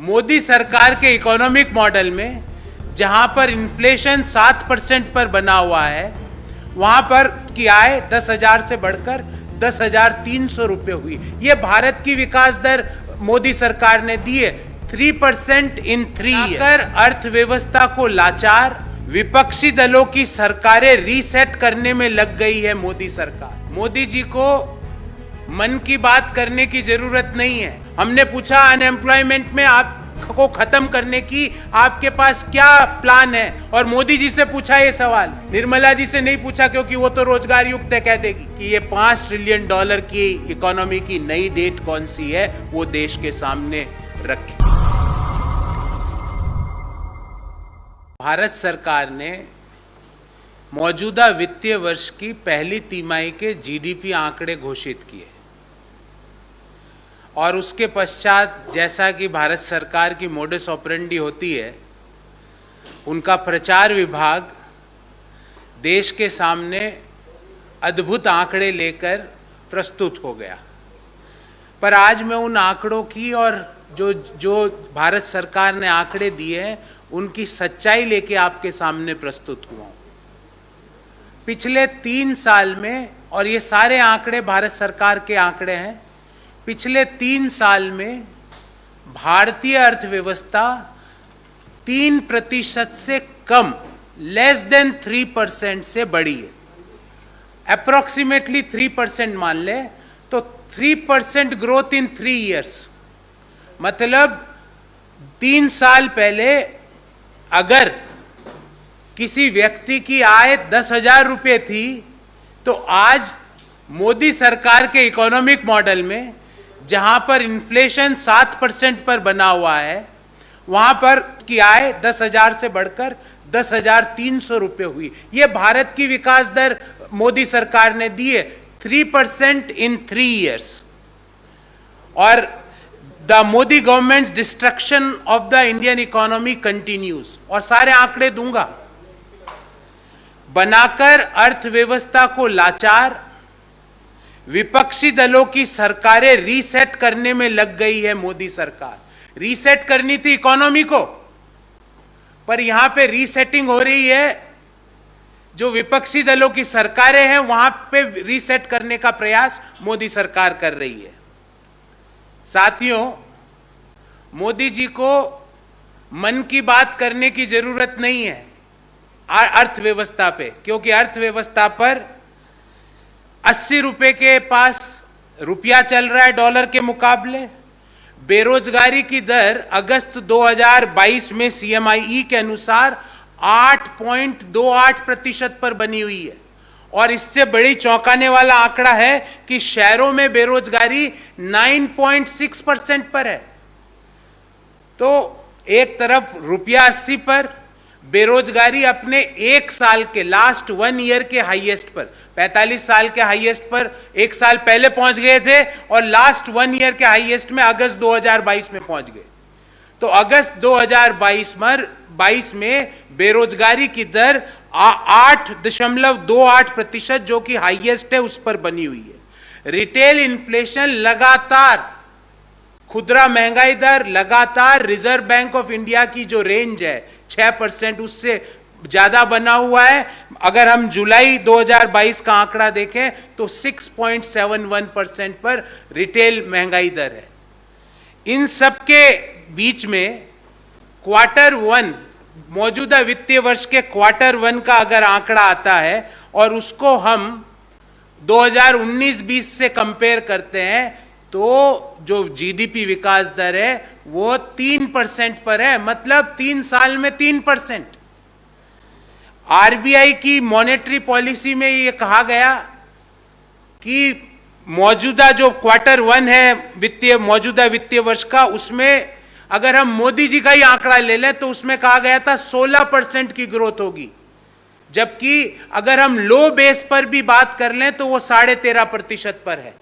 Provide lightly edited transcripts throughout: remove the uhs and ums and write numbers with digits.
मोदी सरकार के economic model में जहां पर इन्फ्लेशन 7% पर बना हुआ है, वहां पर की आय 10,000 से बढ़कर 10,300 रुपये हुई। ये भारत की विकास दर मोदी सरकार ने दी है 3% इन 3 ईयर। अर्थव्यवस्था को लाचार, विपक्षी दलों की सरकारें रीसेट करने में लग गई है मोदी सरकार। मोदी जी को मन की बात करने की जरूरत नहीं है। हमने पूछा अनएम्प्लॉयमेंट में आपको खत्म करने की आपके पास क्या प्लान है, और मोदी जी से पूछा ये सवाल, निर्मला जी से नहीं पूछा, क्योंकि वो तो रोजगार युक्त है, कह देगी कि ये $5 ट्रिलियन की इकोनॉमी की नई डेट कौन सी है वो देश के सामने रखे। भारत सरकार ने मौजूदा वित्तीय वर्ष की पहली तिमाही के जीडीपी आंकड़े घोषित किए और उसके पश्चात जैसा कि भारत सरकार की मोडस ऑपरेंडी होती है, उनका प्रचार विभाग देश के सामने अद्भुत आंकड़े लेकर प्रस्तुत हो गया। पर आज मैं उन आंकड़ों की और जो भारत सरकार ने आंकड़े दिए हैं उनकी सच्चाई लेके आपके सामने प्रस्तुत हुआ हूं। पिछले 3 साल में, और ये सारे आंकड़े भारत सरकार के आंकड़े हैं, पिछले 3 साल में भारतीय अर्थव्यवस्था 3% से कम, लेस देन 3% से बढ़ी है। अप्रोक्सीमेटली 3% मान ले तो 3% ग्रोथ इन 3 ईयर्स। मतलब 3 साल पहले अगर किसी व्यक्ति की आय 10,000 रुपये थी, तो आज मोदी सरकार के इकोनॉमिक मॉडल में जहां पर इन्फ्लेशन 7% पर बना हुआ है, वहां पर की आय 10,000 से बढ़कर 10,300 रुपये हुई। यह भारत की विकास दर मोदी सरकार ने दी है 3% इन 3 ईयर्स। और the Modi government destruction of the Indian economy continues, और सारे आंकड़े दूंगा, बनाकर अर्थव्यवस्था को लाचार, विपक्षी दलों की सरकारें रीसेट करने में लग गई है मोदी सरकार। रीसेट करनी थी इकोनॉमी को, पर यहां पे रीसेटिंग हो रही है, जो विपक्षी दलों की सरकारें हैं वहां पे रीसेट करने का प्रयास मोदी सरकार कर रही है। साथियों, मोदी जी को मन की बात करने की जरूरत नहीं है अर्थव्यवस्था पे, क्योंकि अर्थव्यवस्था पर 80 रुपए के पास रुपया चल रहा है डॉलर के मुकाबले। बेरोजगारी की दर अगस्त 2022 में CMIE के अनुसार 8.28% पर बनी हुई है, और इससे बड़ी चौंकाने वाला आंकड़ा है कि शहरों में बेरोजगारी 9.6% पर है। तो एक तरफ रुपया 80 पर, बेरोजगारी अपने 1 साल के लास्ट 1 ईयर के हाईएस्ट पर, 45 साल के हाईएस्ट पर 1 साल पहले पहुंच गए थे, और लास्ट 1 ईयर के हाईएस्ट में अगस्त 2022 में पहुंच गए। तो अगस्त 2022 में बेरोजगारी की दर 8.28%, जो कि हाईएस्ट है, उस पर बनी हुई है। रिटेल इन्फ्लेशन लगातार, खुदरा महंगाई दर लगातार रिजर्व बैंक ऑफ इंडिया की जो रेंज है 6%, उससे ज्यादा बना हुआ है। अगर हम जुलाई 2022 का आंकड़ा देखें तो 6.71% पर रिटेल महंगाई दर है। इन सब के बीच में Q1, मौजूदा वित्तीय वर्ष के Q1 का अगर आंकड़ा आता है और उसको हम 2019-20 से कंपेयर करते हैं, तो जो जीडीपी विकास दर है वो 3% पर है। मतलब 3 साल में 3%। आरबीआई की मॉनेटरी पॉलिसी में ये कहा गया कि मौजूदा जो Q1 है मौजूदा वित्तीय वर्ष का, उसमें अगर हम मोदी जी का ही आंकड़ा ले लें तो उसमें कहा गया था 16% की ग्रोथ होगी, जबकि अगर हम लो बेस पर भी बात कर लें तो वो 13.5% पर है।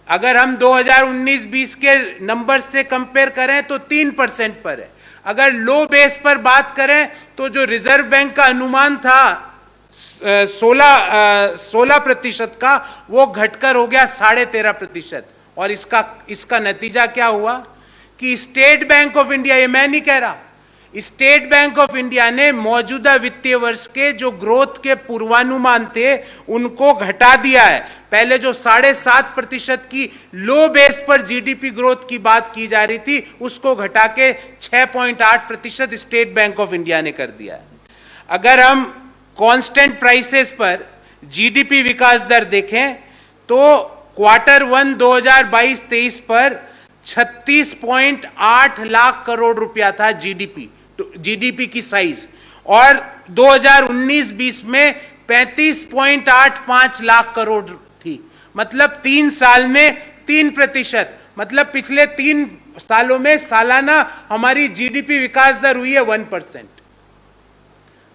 अगर हम 2019-20 के नंबर से कंपेयर करें तो 3% पर है। अगर लो बेस पर बात करें तो जो रिजर्व बैंक का अनुमान था 16% का, वो घटकर हो गया 13.5%। और इसका नतीजा क्या हुआ कि स्टेट बैंक ऑफ इंडिया, ये मैं नहीं कह रहा, स्टेट बैंक ऑफ इंडिया ने मौजूदा वित्तीय वर्ष के जो ग्रोथ के पूर्वानुमान थे उनको घटा दिया है। पहले जो 7.5% की लो बेस पर जीडीपी ग्रोथ की बात की जा रही थी उसको घटा के 6.8% स्टेट बैंक ऑफ इंडिया ने कर दिया है। अगर हम कांस्टेंट प्राइसेस पर जीडीपी विकास दर देखें तो Q1 2022-23 पर 36.8 लाख करोड़ रुपया था जीडीपी की साइज, और 2019-20 में 35.85 लाख करोड़ थी। मतलब 3 साल में 3%, मतलब पिछले 3 सालों में सालाना हमारी जीडीपी विकास दर हुई है 1%।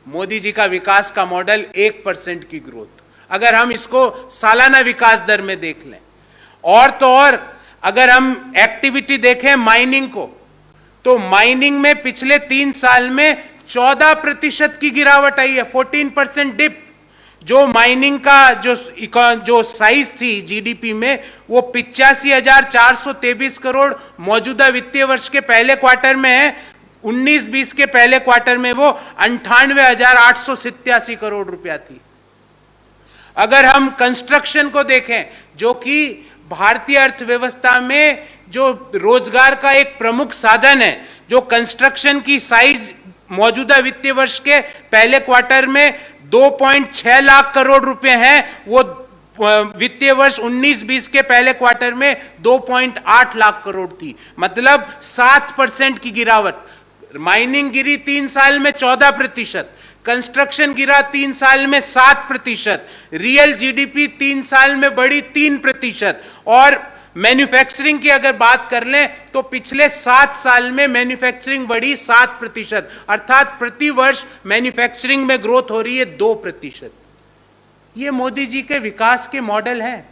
मोदी जी का विकास का मॉडल 1% की ग्रोथ, अगर हम इसको सालाना विकास दर में देख लें। और तो और अगर हम एक्टिविटी देखें माइनिंग को, तो माइनिंग में पिछले 3 साल में 14% की गिरावट आई है, 14% डिप। जो माइनिंग का जो साइज थी जीडीपी में वो 85,423 करोड़ मौजूदा वित्तीय वर्ष के पहले क्वार्टर में है, 19-20 के पहले क्वार्टर में वो 98,887 करोड़ रुपया थी। अगर हम कंस्ट्रक्शन को देखें जो कि भारतीय अर्थव्यवस्था में जो रोजगार का एक प्रमुख साधन है, जो कंस्ट्रक्शन की साइज मौजूदा वित्तीय वर्ष के पहले क्वार्टर में 2.6 लाख करोड़ रुपए है, वो वित्तीय वर्ष 19-20 के पहले क्वार्टर में 2.8 लाख करोड़ थी। मतलब 7% की गिरावट। माइनिंग गिरी 3 साल में 14%, कंस्ट्रक्शन गिरा 3 साल में 7%, रियल जीडीपी 3 साल में बढ़ी 3%, और मैन्युफैक्चरिंग की अगर बात कर लें तो पिछले 7 साल में मैन्युफैक्चरिंग बढ़ी 7%, अर्थात प्रति वर्ष मैन्युफैक्चरिंग में ग्रोथ हो रही है 2%। ये मोदी जी के विकास के मॉडल हैं।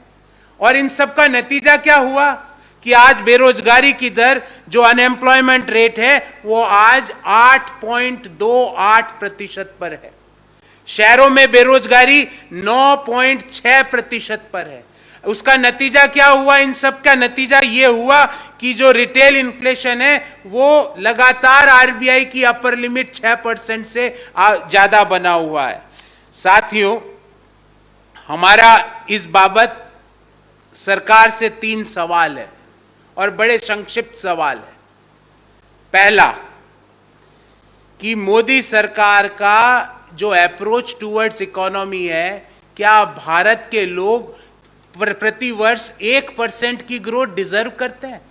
और इन सब का नतीजा क्या हुआ कि आज बेरोजगारी की दर, जो अनएम्प्लॉयमेंट रेट है, वो आज 8.28% पर है। शहरों में बेरोजगारी 9.6% पर है। उसका नतीजा क्या हुआ? इन सब का नतीजा ये हुआ कि जो रिटेल इन्फ्लेशन है वो लगातार आरबीआई की अपर लिमिट 6% से ज्यादा बना हुआ है। साथियों, हमारा इस बाबत सरकार से 3 सवाल है और बड़े संक्षिप्त सवाल है। पहला, कि मोदी सरकार का जो अप्रोच टुवर्ड्स इकोनॉमी है, क्या भारत के लोग प्रति वर्ष 1% की ग्रोथ डिजर्व करते हैं?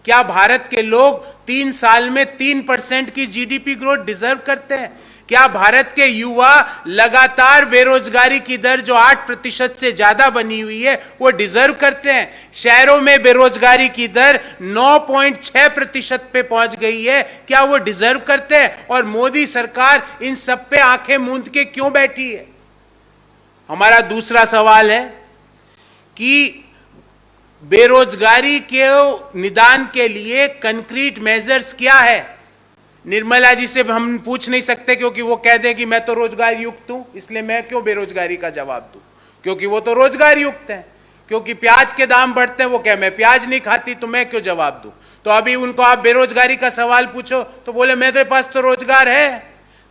क्या भारत के लोग 3 साल में 3% की जीडीपी ग्रोथ डिजर्व करते हैं? क्या भारत के युवा लगातार बेरोजगारी की दर जो 8% से ज्यादा बनी हुई है वो डिजर्व करते हैं? शहरों में बेरोजगारी की दर 9.6% पे पहुंच गई है, क्या वो डिजर्व करते हैं? और मोदी सरकार इन सब पे आंखें मूंद के क्यों बैठी है? हमारा दूसरा सवाल है कि बेरोजगारी के निदान के लिए कंक्रीट मेजर्स क्या है? निर्मला जी से हम पूछ नहीं सकते क्योंकि वो कह दें कि मैं तो रोजगार युक्त हूं, इसलिए मैं क्यों बेरोजगारी का जवाब दूं, क्योंकि वो तो रोजगार युक्त हैं। क्योंकि प्याज के दाम बढ़ते हैं, वो कह मैं प्याज नहीं खाती तो मैं क्यों जवाब दूं। तो अभी उनको आप बेरोजगारी का सवाल पूछो तो बोले मेरे पास तो रोजगार है,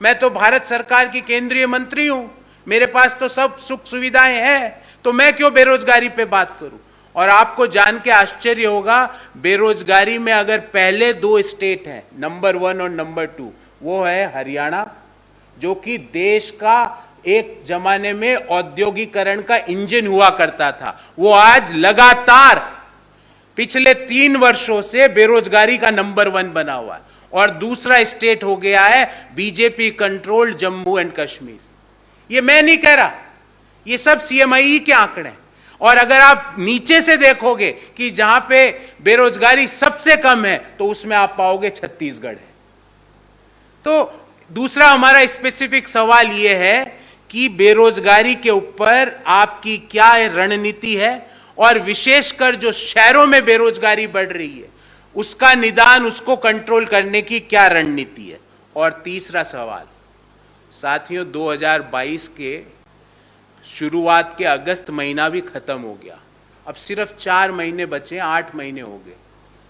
मैं तो भारत सरकार की केंद्रीय मंत्री हूं, मेरे पास तो सब सुख सुविधाएं हैं, तो मैं क्यों बेरोजगारी पे बात करूं। और आपको जान के आश्चर्य होगा, बेरोजगारी में अगर पहले 2 स्टेट हैं, नंबर 1 और नंबर 2, वो है हरियाणा, जो कि देश का एक जमाने में औद्योगिकरण का इंजन हुआ करता था, वो आज लगातार पिछले 3 वर्षों से बेरोजगारी का नंबर 1 बना हुआ है। और दूसरा स्टेट हो गया है BJP controlled Jammu and Kashmir. ये मैं नहीं कह रहा, ये सब सीएमआई के आंकड़े हैं। और अगर आप नीचे से देखोगे कि जहां पे बेरोजगारी सबसे कम है तो उसमें आप पाओगे छत्तीसगढ़ है। तो दूसरा हमारा स्पेसिफिक सवाल यह है कि बेरोजगारी के ऊपर आपकी क्या रणनीति है, और विशेषकर जो शहरों में बेरोजगारी बढ़ रही है उसका निदान, उसको कंट्रोल करने की क्या रणनीति है। और तीसरा सवाल, साथियों, 2022 के शुरुआत के अगस्त महीना भी खत्म हो गया, अब सिर्फ 4 महीने बचे, 8 महीने हो गए।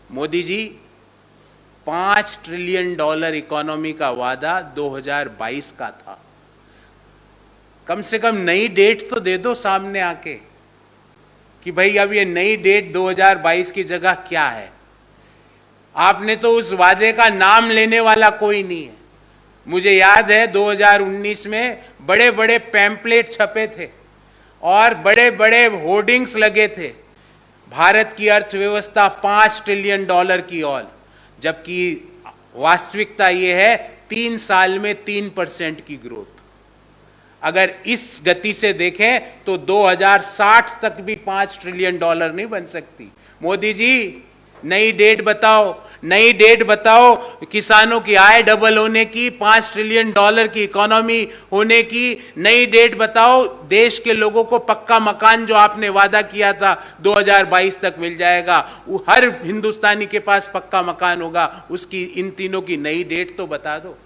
Modi ji, 5 trillion dollar economy का वादा 2022 का था। कम से कम नई डेट तो दे दो सामने आके कि भाई अब ये नई डेट 2022 की जगह क्या है। आपने तो उस वादे का नाम लेने वाला कोई नहीं है। मुझे याद है 2019 में बड़े बड़े पैम्पलेट छपे थे और बड़े बड़े होर्डिंग्स लगे थे, भारत की अर्थव्यवस्था 5 ट्रिलियन डॉलर की और, जबकि वास्तविकता ये है 3 साल में 3% की ग्रोथ। अगर इस गति से देखें तो 2060 तक भी 5 ट्रिलियन डॉलर नहीं बन सकती। मोदी जी नई डेट बताओ, नई डेट बताओ किसानों की आय डबल होने की, 5 ट्रिलियन डॉलर की इकोनॉमी होने की। नई डेट बताओ देश के लोगों को पक्का मकान जो आपने वादा किया था 2022 तक मिल जाएगा, हर हिंदुस्तानी के पास पक्का मकान होगा, उसकी इन तीनों की नई डेट तो बता दो।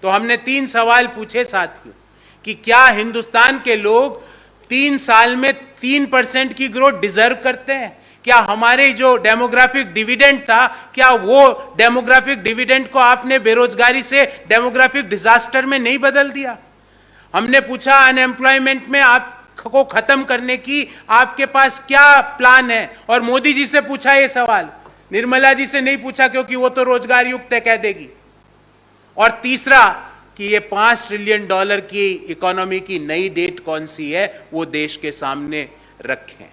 तो हमने 3 सवाल पूछे साथियों कि क्या हिंदुस्तान के लोग 3 साल में 3% की ग्रोथ डिजर्व करते हैं? क्या हमारे जो डेमोग्राफिक डिविडेंड था, क्या वो डेमोग्राफिक डिविडेंड को आपने बेरोजगारी से डेमोग्राफिक डिजास्टर में नहीं बदल दिया? हमने पूछा अनएम्प्लॉयमेंट में आपको खत्म करने की आपके पास क्या प्लान है? और मोदी जी से पूछा ये सवाल, निर्मला जी से नहीं पूछा क्योंकि वो तो रोजगार युक्त है कह देगी। और तीसरा कि ये 5 ट्रिलियन डॉलर की इकोनॉमी की नई डेट कौन सी है, वो देश के सामने रखें।